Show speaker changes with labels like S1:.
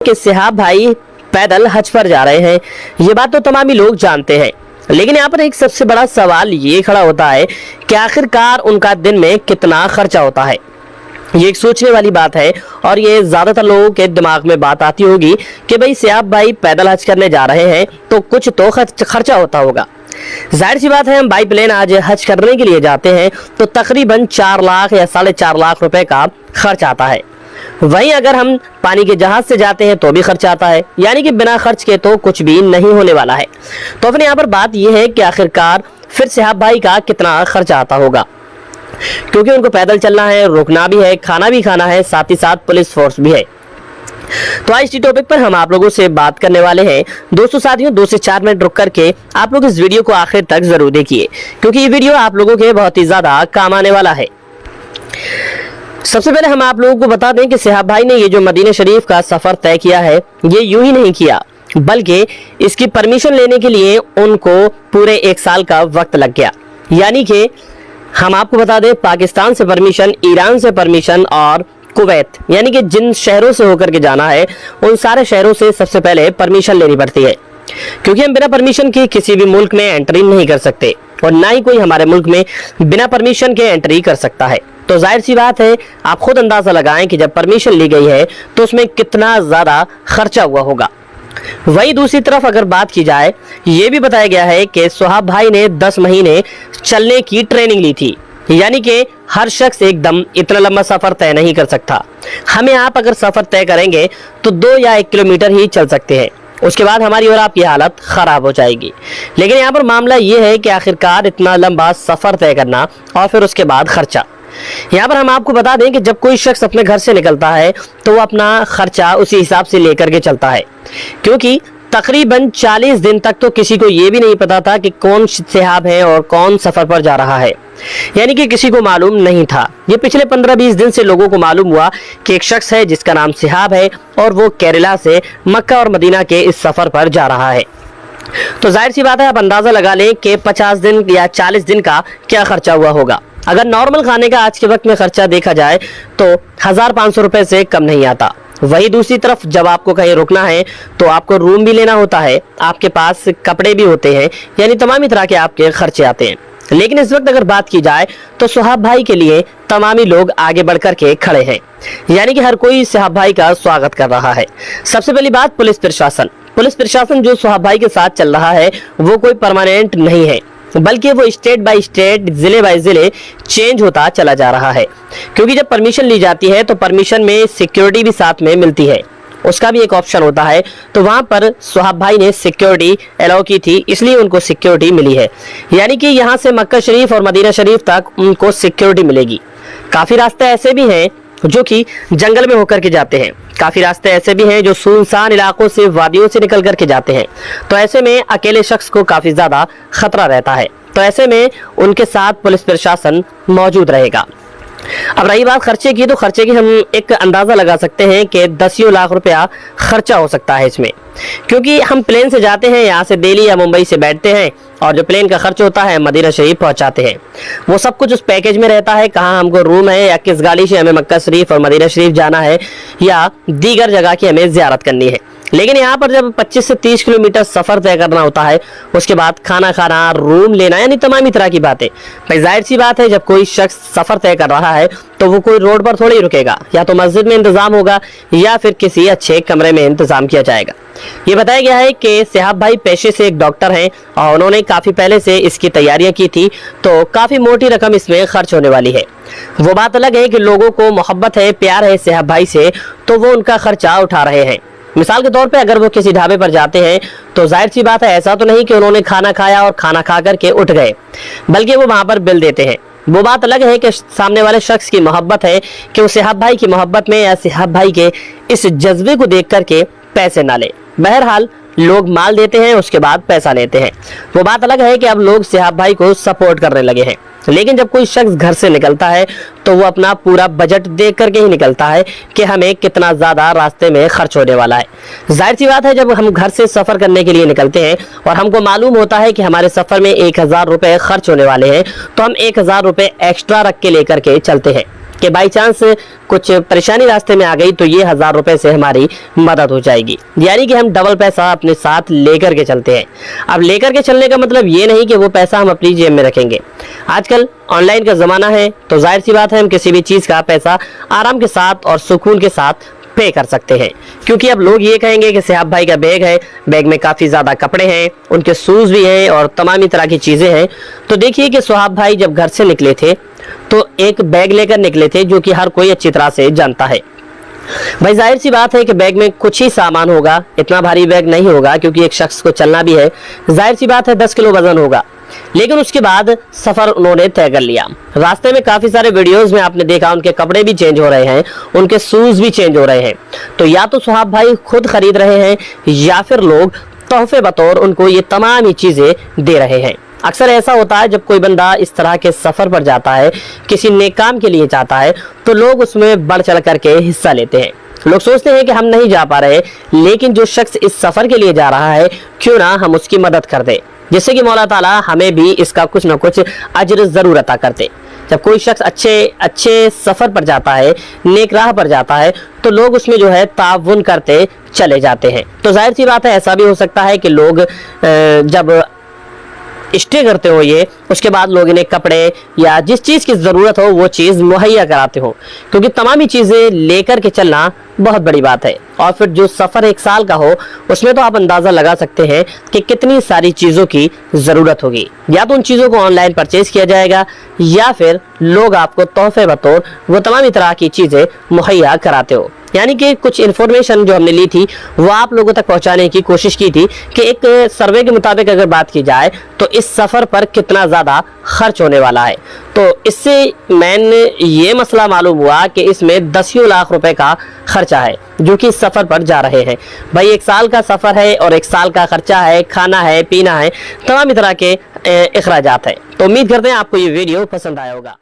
S1: कि सिहाब भाई पैदल हज पर जा रहे हैं। ये बात तो तमाम ही लोग जानते हैं, लेकिन यहाँ पर एक सबसे बड़ा सवाल ये खड़ा होता है कि आखिरकार उनका दिन में कितना खर्चा होता है। ये एक सोचने वाली बात है और ये ज्यादातर लोगों के दिमाग में बात आती होगी कि भाई सिहाब भाई पैदल हज करने जा रहे हैं तो कुछ तो खर्चा होता होगा। जाहिर सी बात है, हम बाई प्लेन आज हज करने के लिए जाते हैं तो तकरीबन 4 लाख या 4.5 लाख रुपए का खर्च आता है। वहीं अगर हम पानी के जहाज से जाते हैं तो भी खर्च आता है, यानी कि बिना खर्च के तो कुछ भी नहीं होने वाला है। तो फिर यहाँ पर बात यह है कि आखिरकार फिर सिहाब भाई का कितना खर्चा आता होगा, क्योंकि उनको पैदल चलना है, रुकना भी है, खाना भी खाना है, साथ ही साथ पुलिस फोर्स भी है। तो आज इस टॉपिक पर हम आप लोगों से बात करने वाले हैं। दोस्तों साथियों, 2 से 4 मिनट रुक करके आप लोग इस वीडियो को आखिर तक जरूर देखिए, क्योंकि ये वीडियो आप लोगों के बहुत ही ज्यादा काम आने वाला है। सबसे पहले हम आप लोगों को बता दें कि सिहाब भाई ने ये जो मदीना शरीफ का सफर तय किया है, ये यूं ही नहीं किया, बल्कि इसकी परमिशन लेने के लिए उनको पूरे 1 साल का वक्त लग गया। यानी कि हम आपको बता दें, पाकिस्तान से परमिशन, ईरान से परमिशन और कुवैत, यानी कि जिन शहरों से होकर के जाना है उन सारे शहरों से सबसे पहले परमिशन लेनी पड़ती है, क्योंकि हम बिना परमिशन के किसी भी मुल्क में एंट्री नहीं कर सकते और ना ही कोई हमारे मुल्क में बिना परमिशन के एंट्री कर सकता है। तो जाहिर सी बात है, आप खुद अंदाजा लगाएं कि जब परमिशन ली गई है तो उसमें कितना ज्यादा खर्चा हुआ होगा। वही दूसरी तरफ अगर बात की जाए, ये भी बताया गया है कि सिहाब भाई ने 10 महीने चलने की ट्रेनिंग ली थी, यानी कि हर शख्स एकदम इतना लंबा सफर तय नहीं कर सकता। हमें आप अगर सफर तय करेंगे तो 2 या 1 किलोमीटर ही चल सकते हैं, उसके बाद हमारी और आपकी हालत खराब हो जाएगी। लेकिन यहाँ पर मामला ये है कि आखिरकार इतना लंबा सफर तय करना और फिर उसके बाद खर्चा। यहाँ पर हम आपको बता दें कि जब कोई शख्स अपने घर से निकलता है तो वो अपना खर्चा उसी हिसाब से लेकर के चलता है, क्योंकि तकरीबन 40 दिन तक तो किसी को ये भी नहीं पता था कि कौन सिहाब है और कौन सफर पर जा रहा है, यानी कि किसी को मालूम नहीं था। ये पिछले 15-20 दिन से लोगों को मालूम हुआ कि एक शख्स है जिसका नाम सिहाब है और वो केरला से मक्का और मदीना के इस सफर पर जा रहा है। तो जाहिर सी बात है, आप अंदाजा लगा लें कि 50 दिन या 40 दिन का क्या खर्चा हुआ होगा। अगर नॉर्मल खाने का आज के वक्त में खर्चा देखा जाए तो 1500 रुपए से कम नहीं आता। वही दूसरी तरफ जब आपको कहीं रुकना है तो आपको रूम भी लेना होता है, आपके पास कपड़े भी होते हैं, यानी तमामी तरह के आपके खर्चे आते हैं। लेकिन इस वक्त अगर बात की जाए तो सिहाब भाई के लिए तमामी लोग आगे बढ़कर के खड़े हैं, यानी कि हर कोई सिहाब भाई का स्वागत कर रहा है। सबसे पहली बात, पुलिस प्रशासन जो सिहाब भाई के साथ चल रहा है वो कोई परमानेंट नहीं है, बल्कि वो स्टेट बाय स्टेट, जिले बाय जिले चेंज होता चला जा रहा है। क्योंकि जब परमिशन ली जाती है तो परमिशन में सिक्योरिटी भी साथ में मिलती है, उसका भी एक ऑप्शन होता है। तो वहां पर सिहाब भाई ने सिक्योरिटी अलाउ की थी, इसलिए उनको सिक्योरिटी मिली है, यानी कि यहाँ से मक्का शरीफ और मदीना शरीफ तक उनको सिक्योरिटी मिलेगी। काफी रास्ते ऐसे भी हैं जो कि जंगल में होकर के जाते हैं, काफी रास्ते ऐसे भी हैं जो सुनसान इलाकों से, वादियों से निकल करके जाते हैं। तो ऐसे में अकेले शख्स को काफी ज्यादा खतरा रहता है, तो ऐसे में उनके साथ पुलिस प्रशासन मौजूद रहेगा। अब रही बात खर्चे की, तो खर्चे की हम एक अंदाजा लगा सकते हैं कि 10 लाख रुपया खर्चा हो सकता है इसमें, क्योंकि हम प्लेन से जाते हैं, यहाँ से दिल्ली या मुंबई से बैठते हैं और जो प्लेन का खर्च होता है मदीना शरीफ पहुंचाते हैं, वो सब कुछ उस पैकेज में रहता है। कहाँ हमको रूम है या किस गाड़ी से हमें मक्का शरीफ और मदीना शरीफ जाना है या दीगर जगह की हमें ज़ियारत करनी है। लेकिन यहाँ पर जब 25 से 30 किलोमीटर सफर तय करना होता है, उसके बाद खाना खाना, रूम लेना, यानी तमामी तरह की बातें। भाई जाहिर सी बात है, जब कोई शख्स सफर तय कर रहा है तो वो कोई रोड पर थोड़ी ही रुकेगा, या तो मस्जिद में इंतजाम होगा या फिर किसी अच्छे कमरे में इंतजाम किया जाएगा। ये बताया गया है कि सिहाब भाई पेशे से एक डॉक्टर हैं और उन्होंने काफी पहले से इसकी तैयारियां की थी, तो काफी मोटी रकम इसमें खर्च होने वाली है। वो बात अलग है कि लोगों को मोहब्बत है, प्यार है सिहाब भाई से, तो वो उनका खर्चा उठा रहे हैं। मिसाल के तौर पे अगर वो किसी ढाबे पर जाते हैं तो जाहिर सी बात है, ऐसा तो नहीं कि उन्होंने खाना खाया और खाना खा करके उठ गए, बल्कि वो वहां पर बिल देते हैं। वो बात अलग है कि सामने वाले शख्स की मोहब्बत है कि वो सिहाब भाई की मोहब्बत में या सिहाब भाई के इस जज्बे को देख करके पैसे ना ले। बहरहाल लोग माल देते हैं, उसके बाद पैसा लेते हैं। वो बात अलग है कि अब लोग सिहाब भाई को सपोर्ट करने लगे हैं। लेकिन जब कोई शख्स घर से निकलता है तो वो अपना पूरा बजट देख करके ही निकलता है कि हमें कितना ज्यादा रास्ते में खर्च होने वाला है। जाहिर सी बात है, जब हम घर से सफर करने के लिए निकलते हैं और हमको मालूम होता है कि हमारे सफर में 1000 रुपए खर्च होने वाले हैं, तो हम 1000 रुपए एक्स्ट्रा रख के लेकर के चलते हैं। कि बाई चांस कुछ परेशानी रास्ते में आ गई तो ये 1000 रुपए से हमारी मदद हो जाएगी। यानी कि हम डबल पैसा अपने साथ लेकर के चलते हैं। अब लेकर के चलने का मतलब ये नहीं कि वो पैसा हम अपनी जेब में रखेंगे। आजकल ऑनलाइन का ज़माना है तो जाहिर सी बात है हम किसी भी चीज़ का पैसा आराम के साथ और सुकून के साथ पे कर सकते हैं, क्योंकि अब लोग ये कहेंगे कि सिहाब भाई का बैग है, बैग में काफ़ी ज़्यादा कपड़े हैं, उनके शूज़ भी हैं और तमाम ही तरह की चीज़ें हैं। तो देखिए कि सुहाब भाई जब घर से निकले थे तो एक बैग लेकर निकले थे जो कि हर कोई अच्छी तरह से जानता है। भाई जाहिर सी बात है कि बैग में कुछ ही सामान होगा, इतना भारी बैग नहीं होगा क्योंकि एक शख्स को चलना भी है। जाहिर सी बात है 10 किलो वजन होगा। लेकिन उसके बाद सफर उन्होंने तय कर लिया। रास्ते में काफी सारे वीडियोस में आपने देखा उनके कपड़े भी चेंज हो रहे हैं, उनके शूज भी चेंज हो रहे हैं। तो या तो सुहाब भाई खुद खरीद रहे हैं या फिर लोग तोहफे बतौर उनको ये तमाम ही चीजें दे रहे हैं। अक्सर ऐसा होता है जब कोई बंदा इस तरह के सफर पर जाता है, किसी नेक काम के लिए जाता है, तो लोग उसमें बढ़ चढ़ करके हिस्सा लेते हैं। लोग सोचते हैं कि हम नहीं जा पा रहे, लेकिन जो शख्स इस सफर के लिए जा रहा है क्यों ना हम उसकी मदद कर दे, जिससे कि मौला ताला हमें भी इसका कुछ ना कुछ अजर जरूर अता करते। जब कोई शख्स अच्छे सफर पर जाता है, नेक राह पर जाता है, तो लोग उसमें जो है ताउन करते चले जाते हैं। तो जाहिर सी बात है ऐसा भी हो सकता है कि लोग जब स्टे करते हो ये, उसके बाद लोग इन्हें कपड़े या जिस चीज़ की ज़रूरत हो वो चीज़ मुहैया कराते हो, क्योंकि तमाम ही चीज़ें लेकर के चलना बहुत बड़ी बात है। और फिर जो सफ़र 1 साल का हो उसमें तो आप अंदाज़ा लगा सकते हैं कि कितनी सारी चीज़ों की ज़रूरत होगी। या तो उन चीज़ों को ऑनलाइन परचेज़ किया जाएगा या फिर लोग आपको तोहफे बतौर वो तमाम ही तरह की चीज़ें मुहैया कराते हो। यानी कि कुछ इन्फॉर्मेशन जो हमने ली थी वो आप लोगों तक पहुंचाने की कोशिश की थी कि एक सर्वे के मुताबिक अगर बात की जाए तो इस सफ़र पर कितना ज़्यादा खर्च होने वाला है। तो इससे मैंने ये मसला मालूम हुआ कि इसमें 10 लाख रुपए का खर्चा है जो कि इस सफ़र पर जा रहे हैं। भाई 1 साल का सफ़र है और 1 साल का खर्चा है, खाना है, पीना है, तमाम तरह के अखराजात है। तो उम्मीद करते हैं आपको ये वीडियो पसंद आया होगा।